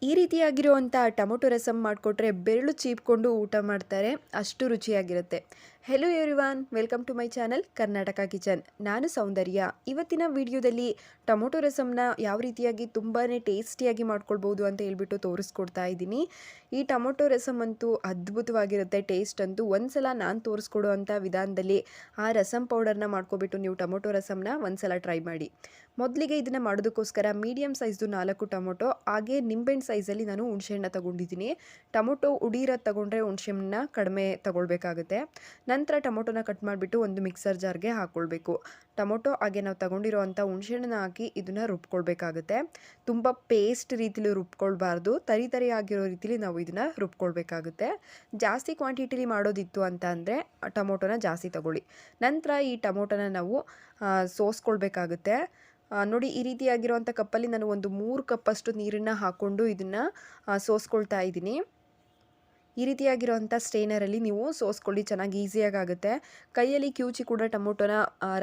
ಈ ರೀತಿಯಾಗಿರುವಂಥ ಟೊಮೊಟೊ ರಸಮ್ ಮಾಡಿಕೊಟ್ರೆ ಬೆರಳು ಚೀಪ್ಕೊಂಡು ಊಟ ಮಾಡ್ತಾರೆ, ಅಷ್ಟು ರುಚಿಯಾಗಿರುತ್ತೆ. Hello everyone, welcome to my channel Karnataka kitchen. ನಾನು ಸೌಂದರ್ಯ. ಇವತ್ತಿನ ವಿಡಿಯೋದಲ್ಲಿ ಟೊಮೊಟೊ ರಸಮ್ನ ಯಾವ ರೀತಿಯಾಗಿ ತುಂಬಾ ಟೇಸ್ಟಿಯಾಗಿ ಮಾಡ್ಕೊಳ್ಬೋದು ಅಂತ ಹೇಳ್ಬಿಟ್ಟು ತೋರಿಸ್ಕೊಡ್ತಾ ಇದ್ದೀನಿ. ಈ ಟೊಮೊಟೊ ರಸಮ್ ಅಂತೂ ಅದ್ಭುತವಾಗಿರುತ್ತೆ. ಟೇಸ್ಟ್ ಅಂತೂ ಒಂದ್ಸಲ ನಾನು ತೋರಿಸ್ಕೊಡೋ ಅಂಥ ವಿಧಾನದಲ್ಲಿ ಆ ರಸಮ್ ಪೌಡರ್ನ ಮಾಡ್ಕೊಬಿಟ್ಟು ನೀವು ಟೊಮೊಟೊ ರಸಮ್ನ ಒಂದ್ಸಲ ಟ್ರೈ ಮಾಡಿ. ಮೊದಲಿಗೆ ಇದನ್ನು ಮಾಡೋದಕ್ಕೋಸ್ಕರ ಮೀಡಿಯಮ್ ಸೈಜ್ದು 4 ಟೊಮೊಟೊ, ಹಾಗೆ ನಿಂಬೆಹಣ್ಣು ಸೈಜಲ್ಲಿ ನಾನು ಹುಣಸೆಹಣ್ಣ ತೊಗೊಂಡಿದ್ದೀನಿ. ಟೊಮೊಟೊ ಉಡೀರೋದು ತೊಗೊಂಡ್ರೆ ಹುಣಸೆಹಣ್ಣನ್ನ ಕಡಿಮೆ ತೊಗೊಳ್ಬೇಕಾಗುತ್ತೆ. ನಂತರ ಟೊಮೊಟೊನ ಕಟ್ ಮಾಡಿಬಿಟ್ಟು ಒಂದು ಮಿಕ್ಸರ್ ಜಾರ್ಗೆ ಹಾಕ್ಕೊಳ್ಬೇಕು. ಟೊಮೊಟೊ ಹಾಗೆ ನಾವು ತೊಗೊಂಡಿರೋ ಅಂಥ ಹುಣಸೆಹಣ್ಣನ್ನ ಹಾಕಿ ಇದನ್ನು ರುಬ್ಕೊಳ್ಬೇಕಾಗುತ್ತೆ. ತುಂಬ ಪೇಸ್ಟ್ ರೀತಿಲಿ ರುಬ್ಕೊಳ್ಬಾರ್ದು, ತರಿ ಆಗಿರೋ ರೀತಿಲಿ ನಾವು ಇದನ್ನು ರುಬ್ಕೊಳ್ಬೇಕಾಗುತ್ತೆ. ಜಾಸ್ತಿ ಕ್ವಾಂಟಿಟಿಲಿ ಮಾಡೋದಿತ್ತು ಅಂತ ಅಂದರೆ ಟೊಮೊಟೊನ ಜಾಸ್ತಿ ತಗೊಳ್ಳಿ. ನಂತರ ಈ ಟೊಮೊಟೊನ ನಾವು ಸೋಸ್ಕೊಳ್ಬೇಕಾಗುತ್ತೆ. ನೋಡಿ, ಈ ರೀತಿಯಾಗಿರುವಂಥ ಕಪ್ಪಲ್ಲಿ ನಾನು ಒಂದು 3 ಕಪ್ಪಷ್ಟು ನೀರನ್ನು ಹಾಕ್ಕೊಂಡು ಇದನ್ನು ಸೋಸ್ಕೊಳ್ತಾ ಇದ್ದೀನಿ. ಈ ರೀತಿಯಾಗಿರುವಂಥ ಸ್ಟ್ರೈನರಲ್ಲಿ ನೀವು ಸೋಸ್ಕೊಳ್ಳಿ, ಚೆನ್ನಾಗಿ ಈಸಿಯಾಗಿ ಆಗುತ್ತೆ. ಕೈಯಲ್ಲಿ ಕಿವುಚಿ ಕೂಡ ಟೊಮೊಟೊನ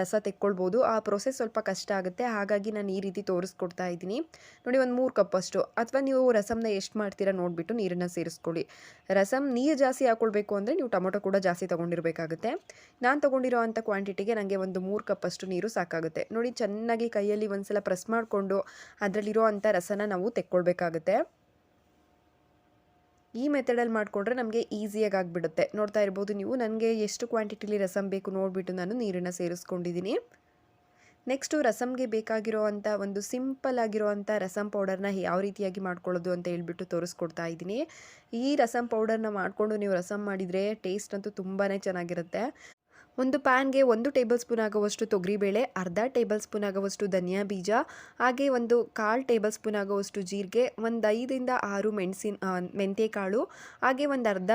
ರಸ ತೆಕ್ಕೊಳ್ಬೋದು. ಆ ಪ್ರೊಸೆಸ್ ಸ್ವಲ್ಪ ಕಷ್ಟ ಆಗುತ್ತೆ, ಹಾಗಾಗಿ ನಾನು ಈ ರೀತಿ ತೋರಿಸ್ಕೊಡ್ತಾ ಇದ್ದೀನಿ. ನೋಡಿ, ಒಂದು 3 ಕಪ್ಪಷ್ಟು, ಅಥವಾ ನೀವು ರಸಮ್ನ ಎಷ್ಟು ಮಾಡ್ತೀರಾ ನೋಡಿಬಿಟ್ಟು ನೀರನ್ನು ಸೇರಿಸ್ಕೊಳ್ಳಿ. ರಸಮ್ ನೀರು ಜಾಸ್ತಿ ಹಾಕ್ಕೊಳ್ಬೇಕು ಅಂದರೆ ನೀವು ಟೊಮೊಟೊ ಕೂಡ ಜಾಸ್ತಿ ತೊಗೊಂಡಿರಬೇಕಾಗುತ್ತೆ. ನಾನು ತೊಗೊಂಡಿರೋ ಅಂಥ ಕ್ವಾಂಟಿಟಿಗೆ ನನಗೆ ಒಂದು 3 ಕಪ್ಪಷ್ಟು ನೀರು ಸಾಕಾಗುತ್ತೆ. ನೋಡಿ, ಚೆನ್ನಾಗಿ ಕೈಯಲ್ಲಿ ಒಂದ್ಸಲ ಪ್ರೆಸ್ ಮಾಡಿಕೊಂಡು ಅದರಲ್ಲಿರೋ ಅಂಥ ರಸನ ನಾವು ತೆಕ್ಕೊಳ್ಬೇಕಾಗುತ್ತೆ. ಈ ಮೆಥಡಲ್ಲಿ ಮಾಡಿಕೊಂಡ್ರೆ ನಮಗೆ ಈಸಿಯಾಗಿ ಆಗಿಬಿಡುತ್ತೆ. ನೋಡ್ತಾ ಇರ್ಬೋದು ನೀವು, ನನಗೆ ಎಷ್ಟು ಕ್ವಾಂಟಿಟಿಲಿ ರಸಮ್ ಬೇಕು ನೋಡಿಬಿಟ್ಟು ನಾನು ನೀರನ್ನು ಸೇರಿಸ್ಕೊಂಡಿದ್ದೀನಿ. ನೆಕ್ಸ್ಟು ರಸಮ್ಗೆ ಬೇಕಾಗಿರೋ ಅಂಥ ಒಂದು ಸಿಂಪಲ್ ಆಗಿರೋವಂಥ ರಸಮ್ ಪೌಡರ್ನ ಯಾವ ರೀತಿಯಾಗಿ ಮಾಡ್ಕೊಳ್ಳೋದು ಅಂತ ಹೇಳ್ಬಿಟ್ಟು ತೋರಿಸ್ಕೊಡ್ತಾ ಇದ್ದೀನಿ. ಈ ರಸಮ್ ಪೌಡರ್ನ ಮಾಡಿಕೊಂಡು ನೀವು ರಸಮ್ ಮಾಡಿದರೆ ಟೇಸ್ಟ್ ಅಂತೂ ತುಂಬಾ ಚೆನ್ನಾಗಿರುತ್ತೆ. ಒಂದು ಪ್ಯಾನ್ಗೆ 1 ಟೇಬಲ್ ಸ್ಪೂನ್ ಆಗುವಷ್ಟು ತೊಗರಿಬೇಳೆ, ಅರ್ಧ ಟೇಬಲ್ ಸ್ಪೂನ್ ಆಗುವಷ್ಟು ಧನಿಯಾ ಬೀಜ, ಹಾಗೆ ಒಂದು 1/4 ಟೇಬಲ್ ಸ್ಪೂನ್ ಆಗುವಷ್ಟು ಜೀರಿಗೆ, ಒಂದು 5ರಿಂದ 6 ಮೆಂತ್ಯಕಾಳು, ಹಾಗೆ ಒಂದು ಅರ್ಧ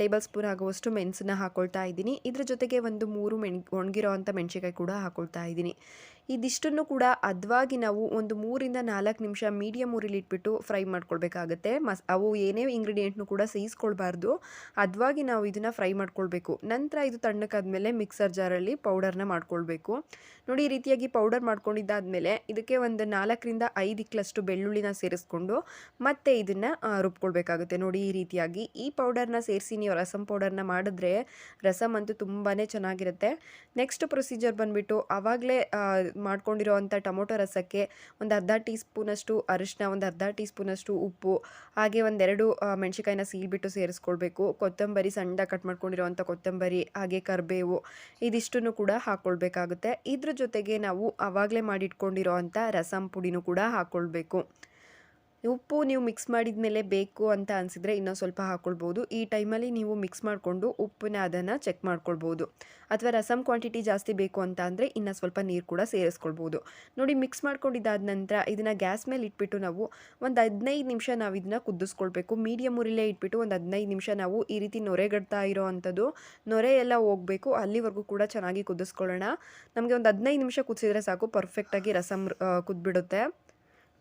ಟೇಬಲ್ ಸ್ಪೂನ್ ಆಗುವಷ್ಟು ಮೆಣಸನ್ನ ಹಾಕ್ಕೊಳ್ತಾ ಇದ್ದೀನಿ. ಇದ್ರ ಜೊತೆಗೆ ಒಂದು 3 ಒಣಗಿರೋ ಅಂಥ ಮೆಣಸಿಕಾಯಿ ಕೂಡ ಹಾಕ್ಕೊಳ್ತಾ ಇದ್ದೀನಿ. ಇದಿಷ್ಟನ್ನು ಕೂಡ ಹದವಾಗಿ ನಾವು ಒಂದು 3ರಿಂದ 4 ನಿಮಿಷ ಮೀಡಿಯಮ್ ಊರಿಲಿ ಇಟ್ಬಿಟ್ಟು ಫ್ರೈ ಮಾಡ್ಕೊಳ್ಬೇಕಾಗತ್ತೆ. ಅವು ಏನೇ ಇಂಗ್ರೀಡಿಯೆಂಟ್ನು ಕೂಡ ಸೇರಿಸ್ಕೊಳ್ಬಾರ್ದು, ಹದವಾಗಿ ನಾವು ಇದನ್ನು ಫ್ರೈ ಮಾಡ್ಕೊಳ್ಬೇಕು. ನಂತರ ಇದು ತಣ್ಣಕ್ಕಾದ್ಮೇಲೆ ಮಿಕ್ಸರ್ ಜಾರಲ್ಲಿ ಪೌಡರ್ನ ಮಾಡ್ಕೊಳ್ಬೇಕು. ನೋಡಿ, ಈ ರೀತಿಯಾಗಿ ಪೌಡರ್ ಮಾಡ್ಕೊಂಡಿದ್ದಾದಮೇಲೆ ಇದಕ್ಕೆ ಒಂದು 4ರಿಂದ 5 ಇಕ್ಲಷ್ಟು ಬೆಳ್ಳುಳ್ಳಿನ ಸೇರಿಸ್ಕೊಂಡು ಮತ್ತೆ ಇದನ್ನು ರುಬ್ಕೊಳ್ಬೇಕಾಗುತ್ತೆ. ನೋಡಿ, ಈ ರೀತಿಯಾಗಿ ಈ ಪೌಡರ್ನ ಸೇರಿಸಿ ನೀವು ರಸಮ್ ಪೌಡರ್ನ ಮಾಡಿದ್ರೆ ರಸಮ್ ಅಂತೂ ತುಂಬಾ ಚೆನ್ನಾಗಿರುತ್ತೆ. ನೆಕ್ಸ್ಟ್ ಪ್ರೊಸೀಜರ್ ಬಂದುಬಿಟ್ಟು ಆವಾಗಲೇ ಮಾಡ್ಕೊಂಡಿರೋ ಅಂಥ ಟೊಮೊಟೊ ರಸಕ್ಕೆ ಒಂದು ಅರ್ಧ ಟೀ ಸ್ಪೂನಷ್ಟು ಅರಿಶಿನ, ಒಂದು ಅರ್ಧ ಟೀ ಸ್ಪೂನಷ್ಟು ಉಪ್ಪು, ಹಾಗೆ ಒಂದೆರಡು ಮೆಣಸಿಕಾಯಿನ ಸೀಳ್ಬಿಟ್ಟು ಸೇರಿಸ್ಕೊಳ್ಬೇಕು. ಕೊತ್ತಂಬರಿ, ಸಣ್ಣದಾಗಿ ಕಟ್ ಮಾಡ್ಕೊಂಡಿರೋ ಅಂಥ ಕೊತ್ತಂಬರಿ, ಹಾಗೆ ಕರಿಬೇವು, ಇದಿಷ್ಟನ್ನು ಕೂಡ ಹಾಕ್ಕೊಳ್ಬೇಕಾಗುತ್ತೆ. ಇದ್ರ ಜೊತೆಗೆ ನಾವು ಆವಾಗಲೇ ಮಾಡಿಟ್ಕೊಂಡಿರೋ ಅಂಥ ರಸಮ್ ಪುಡಿನೂ ಕೂಡ ಹಾಕ್ಕೊಳ್ಬೇಕು. ಉಪ್ಪು ನೀವು ಮಿಕ್ಸ್ ಮಾಡಿದ ಮೇಲೆ ಬೇಕು ಅಂತ ಅನಿಸಿದರೆ ಇನ್ನೊಂದು ಸ್ವಲ್ಪ ಹಾಕ್ಕೊಳ್ಬೋದು. ಈ ಟೈಮಲ್ಲಿ ನೀವು ಮಿಕ್ಸ್ ಮಾಡಿಕೊಂಡು ಉಪ್ಪನ್ನ ಅದನ್ನು ಚೆಕ್ ಮಾಡ್ಕೊಳ್ಬೋದು. ಅಥವಾ ರಸಮ್ ಕ್ವಾಂಟಿಟಿ ಜಾಸ್ತಿ ಬೇಕು ಅಂತ ಅಂದರೆ ಇನ್ನೂ ಸ್ವಲ್ಪ ನೀರು ಕೂಡ ಸೇರಿಸ್ಕೊಳ್ಬೋದು. ನೋಡಿ, ಮಿಕ್ಸ್ ಮಾಡ್ಕೊಂಡಿದ್ದಾದ ನಂತರ ಇದನ್ನು ಗ್ಯಾಸ್ ಮೇಲೆ ಇಟ್ಬಿಟ್ಟು ನಾವು ಒಂದು 15 ನಿಮಿಷ ನಾವು ಇದನ್ನು ಕುದಿಸ್ಕೊಳ್ಬೇಕು. ಮೀಡಿಯಮ್ ಉರಿಲೇ ಇಟ್ಬಿಟ್ಟು ಒಂದು 15 ನಿಮಿಷ ನಾವು ಈ ರೀತಿ ನೊರೆಗಡ್ತಾ ಇರೋ ಅಂಥದ್ದು, ನೊರೆ ಎಲ್ಲ ಹೋಗಬೇಕು, ಅಲ್ಲಿವರೆಗೂ ಕೂಡ ಚೆನ್ನಾಗಿ ಕುದಿಸ್ಕೊಳ್ಳೋಣ. ನಮಗೆ ಒಂದು 15 ನಿಮಿಷ ಕುದಿಸಿದ್ರೆ ಸಾಕು, ಪರ್ಫೆಕ್ಟಾಗಿ ರಸಮ್ ಕುದ್ಬಿಡುತ್ತೆ.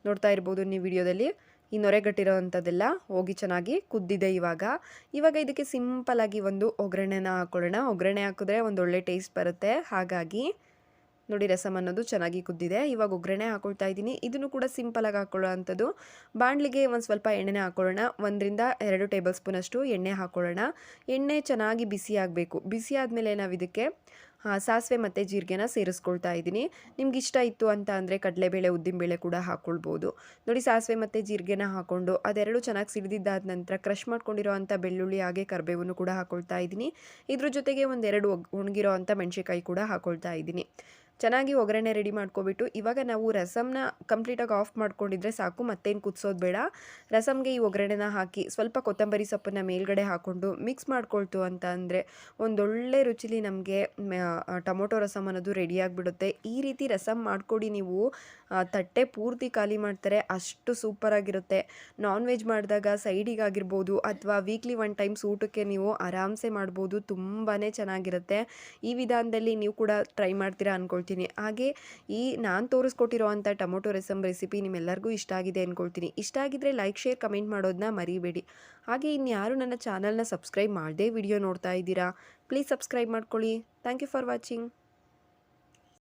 ನೋಡ್ತಾ ಇರ್ಬೋದು ನೀವು ವಿಡಿಯೋದಲ್ಲಿ, ಈ ನೊರೆಗಟ್ಟಿರೋ ಅಂಥದ್ದೆಲ್ಲ ಹೋಗಿ ಚೆನ್ನಾಗಿ ಕುದ್ದಿದೆ. ಇವಾಗ ಇದಕ್ಕೆ ಸಿಂಪಲ್ಲಾಗಿ ಒಂದು ಒಗ್ಗರಣೆನ ಹಾಕ್ಕೊಳ್ಳೋಣ. ಒಗ್ಗರಣೆ ಹಾಕಿದ್ರೆ ಒಂದೊಳ್ಳೆ ಟೇಸ್ಟ್ ಬರುತ್ತೆ. ಹಾಗಾಗಿ ನೋಡಿ, ರಸಮ್ ಅನ್ನೋದು ಚೆನ್ನಾಗಿ ಕುದ್ದಿದೆ. ಇವಾಗ ಒಗ್ಗರಣೆ ಹಾಕ್ಕೊಳ್ತಾ ಇದ್ದೀನಿ. ಇದನ್ನು ಕೂಡ ಸಿಂಪಲಾಗಿ ಹಾಕ್ಕೊಳ್ಳೋ ಅಂಥದ್ದು. ಬಾಣಲಿಗೆ ಒಂದು ಸ್ವಲ್ಪ ಎಣ್ಣೆನ ಹಾಕ್ಕೊಳ್ಳೋಣ. 1ರಿಂದ 2 ಟೇಬಲ್ ಸ್ಪೂನಷ್ಟು ಎಣ್ಣೆ ಹಾಕ್ಕೊಳ್ಳೋಣ. ಎಣ್ಣೆ ಚೆನ್ನಾಗಿ ಬಿಸಿ ಆಗಬೇಕು. ಬಿಸಿ ಆದಮೇಲೆ ನಾವು ಇದಕ್ಕೆ ಸಾಸಿವೆ ಮತ್ತು ಜೀರಿಗೆನ ಸೇರಿಸ್ಕೊಳ್ತಾ ಇದ್ದೀನಿ. ನಿಮ್ಗೆ ಇಷ್ಟ ಇತ್ತು ಅಂತ ಅಂದರೆ ಕಡಲೆಬೇಳೆ, ಉದ್ದಿನಬೇಳೆ ಕೂಡ ಹಾಕ್ಕೊಳ್ಬೋದು. ನೋಡಿ, ಸಾಸಿವೆ ಮತ್ತು ಜೀರಿಗೆನ ಹಾಕ್ಕೊಂಡು ಅದೆರಡು ಚೆನ್ನಾಗಿ ಸಿಡಿದಿದ್ದಾದ ನಂತರ ಕ್ರಷ್ ಮಾಡ್ಕೊಂಡಿರೋ ಅಂಥ ಬೆಳ್ಳುಳ್ಳಿ ಹಾಗೆ ಕರಿಬೇವನ್ನು ಕೂಡ ಹಾಕ್ಕೊಳ್ತಾ ಇದ್ದೀನಿ. ಇದ್ರ ಜೊತೆಗೆ ಒಂದೆರಡು ಒಣಗಿರೋ ಅಂಥ ಮೆಣಸಿಕಾಯಿ ಕೂಡ ಹಾಕ್ಕೊಳ್ತಾ ಇದ್ದೀನಿ. ಚೆನ್ನಾಗಿ ಒಗ್ಗರಣೆ ರೆಡಿ ಮಾಡ್ಕೊಬಿಟ್ಟು ಇವಾಗ ನಾವು ರಸಮ್ನ ಕಂಪ್ಲೀಟಾಗಿ ಆಫ್ ಮಾಡ್ಕೊಂಡಿದ್ರೆ ಸಾಕು, ಮತ್ತೇನು ಕುದಿಸೋದು ಬೇಡ. ರಸಮ್ಗೆ ಈ ಒಗ್ಗರಣೆನ ಹಾಕಿ ಸ್ವಲ್ಪ ಕೊತ್ತಂಬರಿ ಸೊಪ್ಪನ್ನು ಮೇಲ್ಗಡೆ ಹಾಕ್ಕೊಂಡು ಮಿಕ್ಸ್ ಮಾಡ್ಕೊಳ್ತು ಅಂತ ಅಂದರೆ ಒಂದೊಳ್ಳೆ ರುಚಿಲಿ ನಮಗೆ ಟೊಮೊಟೊ ರಸಮ್ ಅನ್ನೋದು ರೆಡಿಯಾಗಿಬಿಡುತ್ತೆ. ಈ ರೀತಿ ರಸಮ್ ಮಾಡಿಕೊಡಿ ನೀವು, ತಟ್ಟೆ ಪೂರ್ತಿ ಖಾಲಿ ಮಾಡ್ತಾರೆ, ಅಷ್ಟು ಸೂಪರಾಗಿರುತ್ತೆ. ನಾನ್ ವೆಜ್ ಮಾಡಿದಾಗ ಸೈಡಿಗಾಗಿರ್ಬೋದು ಅಥವಾ ವೀಕ್ಲಿ 1 ಟೈಮ್ಸ್ ಊಟಕ್ಕೆ ನೀವು ಆರಾಮ್ಸೆ ಮಾಡ್ಬೋದು. ತುಂಬಾ ಚೆನ್ನಾಗಿರುತ್ತೆ. ಈ ವಿಧಾನದಲ್ಲಿ ನೀವು ಕೂಡ ಟ್ರೈ ಮಾಡ್ತೀರಾ ಅಂದ್ಕೊಳ್ತೀನಿ. ಹಾಗೆ ಈ ನಾನು ತೋರಿಸ್ಕೊಟ್ಟಿರೋ ಅಂಥ ಟೊಮೊಟೊ ರಸಮ್ ರೆಸಿಪಿ ನಿಮ್ಮೆಲ್ಲರಿಗೂ ಇಷ್ಟ ಆಗಿದೆ ಅಂದ್ಕೊಳ್ತೀನಿ. ಇಷ್ಟ ಆಗಿದ್ರೆ ಲೈಕ್, ಶೇರ್, ಕಮೆಂಟ್ ಮಾಡೋದನ್ನ ಮರಿಬೇಡಿ. ಹಾಗೆ ಇನ್ಯಾರು ನನ್ನ ಚಾನಲ್ನ ಸಬ್ಸ್ಕ್ರೈಬ್ ಮಾಡದೇ ವಿಡಿಯೋ ನೋಡ್ತಾ ಇದ್ದೀರಾ, ಪ್ಲೀಸ್ ಸಬ್ಸ್ಕ್ರೈಬ್ ಮಾಡ್ಕೊಳ್ಳಿ. Thank you for watching.